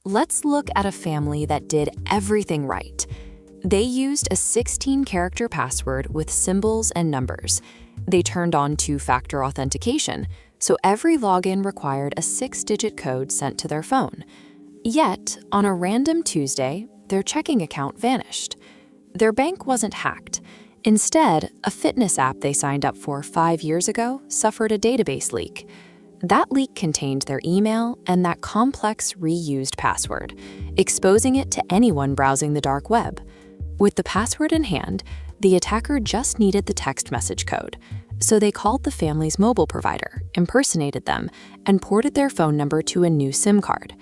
Let's look at a family that did everything right. They used a 16-character password with symbols and numbers. They turned on two-factor authentication, so every login required a 6-digit code sent to their phone. Yet, on a random Tuesday, their checking account vanished. Their bank wasn't hacked. Instead, a fitness app they signed up for 5 years ago suffered a database leak. That leak contained their email and that complex reused password, exposing it to anyone browsing the dark web. With the password in hand, the attacker just needed the text message code, so they called the family's mobile provider, impersonated them, and ported their phone number to a new SIM card.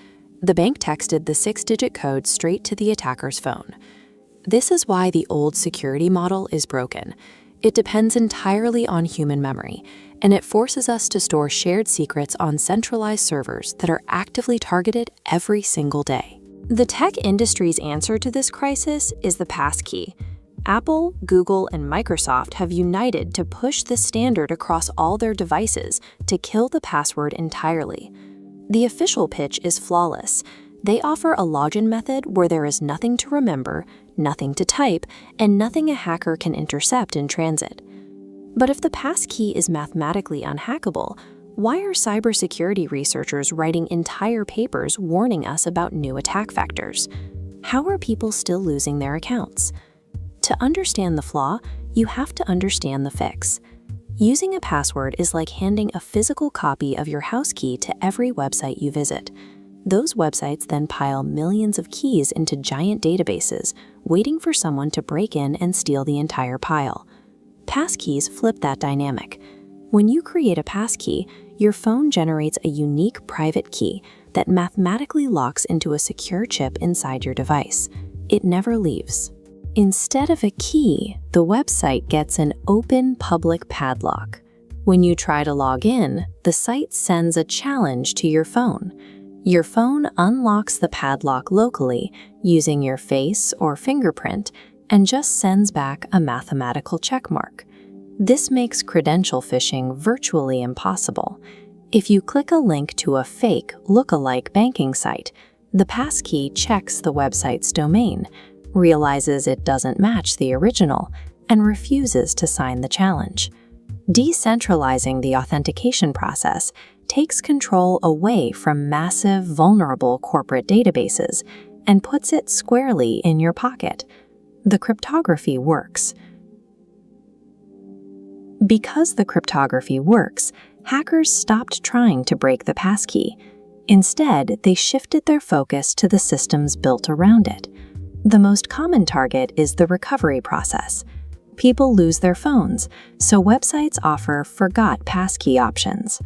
The bank texted the 6-digit code straight to the attacker's phone. This is why the old security model is broken. It depends entirely on human memory, and it forces us to store shared secrets on centralized servers that are actively targeted every single day. The tech industry's answer to this crisis is the Passkey. Apple, Google, and Microsoft have united to push the standard across all their devices to kill the password entirely. The official pitch is flawless. They offer a login method where there is nothing to remember, nothing to type, and nothing a hacker can intercept in transit. But if the passkey is mathematically unhackable, why are cybersecurity researchers writing entire papers warning us about new attack vectors? How are people still losing their accounts? To understand the flaw, you have to understand the fix. Using a password is like handing a physical copy of your house key to every website you visit. Those websites then pile millions of keys into giant databases, waiting for someone to break in and steal the entire pile. Passkeys flip that dynamic. When you create a passkey, your phone generates a unique private key that mathematically locks into a secure chip inside your device. It never leaves. Instead of a key, the website gets an open public padlock. When you try to log in, the site sends a challenge to your phone. Your phone unlocks the padlock locally using your face or fingerprint and just sends back a mathematical checkmark. This makes credential phishing virtually impossible. If you click a link to a fake, look-alike banking site, the passkey checks the website's domain, realizes it doesn't match the original, and refuses to sign the challenge. Decentralizing the authentication process takes control away from massive, vulnerable corporate databases and puts it squarely in your pocket. The cryptography works. Because the cryptography works, hackers stopped trying to break the passkey. Instead, they shifted their focus to the systems built around it. The most common target is the recovery process. People lose their phones, so websites offer forgot passkey options.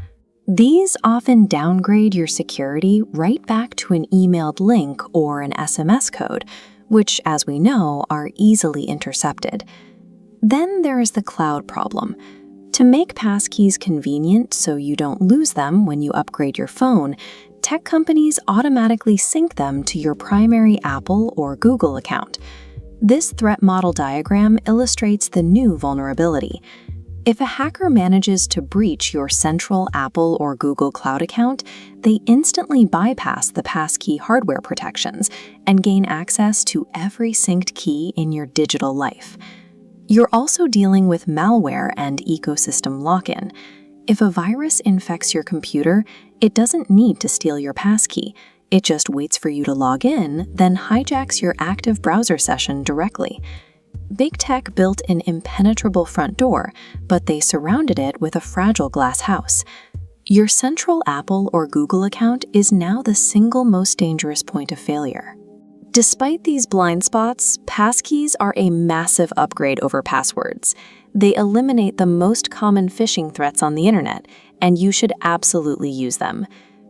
These often downgrade your security right back to an emailed link or an SMS code, which, as we know, are easily intercepted. Then there is the cloud problem. To make passkeys convenient so you don't lose them when you upgrade your phone, tech companies automatically sync them to your primary Apple or Google account. This threat model diagram illustrates the new vulnerability. If a hacker manages to breach your central Apple or Google Cloud account, they instantly bypass the passkey hardware protections and gain access to every synced key in your digital life. You're also dealing with malware and ecosystem lock-in. If a virus infects your computer, it doesn't need to steal your passkey. It just waits for you to log in, then hijacks your active browser session directly. Big tech built an impenetrable front door, but they surrounded it with a fragile glass house. Your central Apple or Google account is now the single most dangerous point of failure. Despite these blind spots, passkeys are a massive upgrade over passwords. They eliminate the most common phishing threats on the internet, and you should absolutely use them.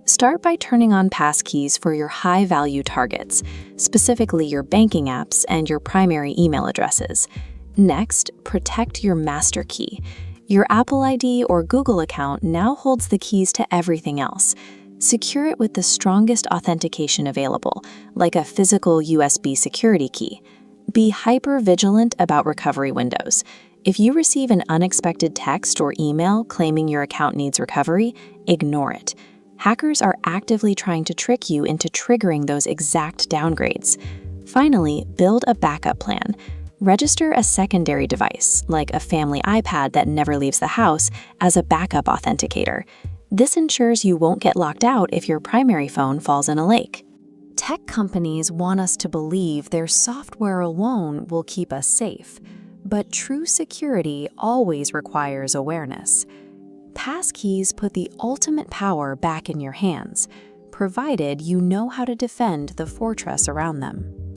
Start by turning on passkeys for your high-value targets, specifically your banking apps and your primary email addresses. Next, protect your master key. Your Apple ID or Google account now holds the keys to everything else. Secure it with the strongest authentication available, like a physical USB security key. Be hyper-vigilant about recovery windows. If you receive an unexpected text or email claiming your account needs recovery, ignore it. Hackers are actively trying to trick you into triggering those exact downgrades. Finally, build a backup plan. Register a secondary device, like a family iPad that never leaves the house, as a backup authenticator. This ensures you won't get locked out if your primary phone falls in a lake. Tech companies want us to believe their software alone will keep us safe, but true security always requires awareness. Passkeys put the ultimate power back in your hands, provided you know how to defend the fortress around them.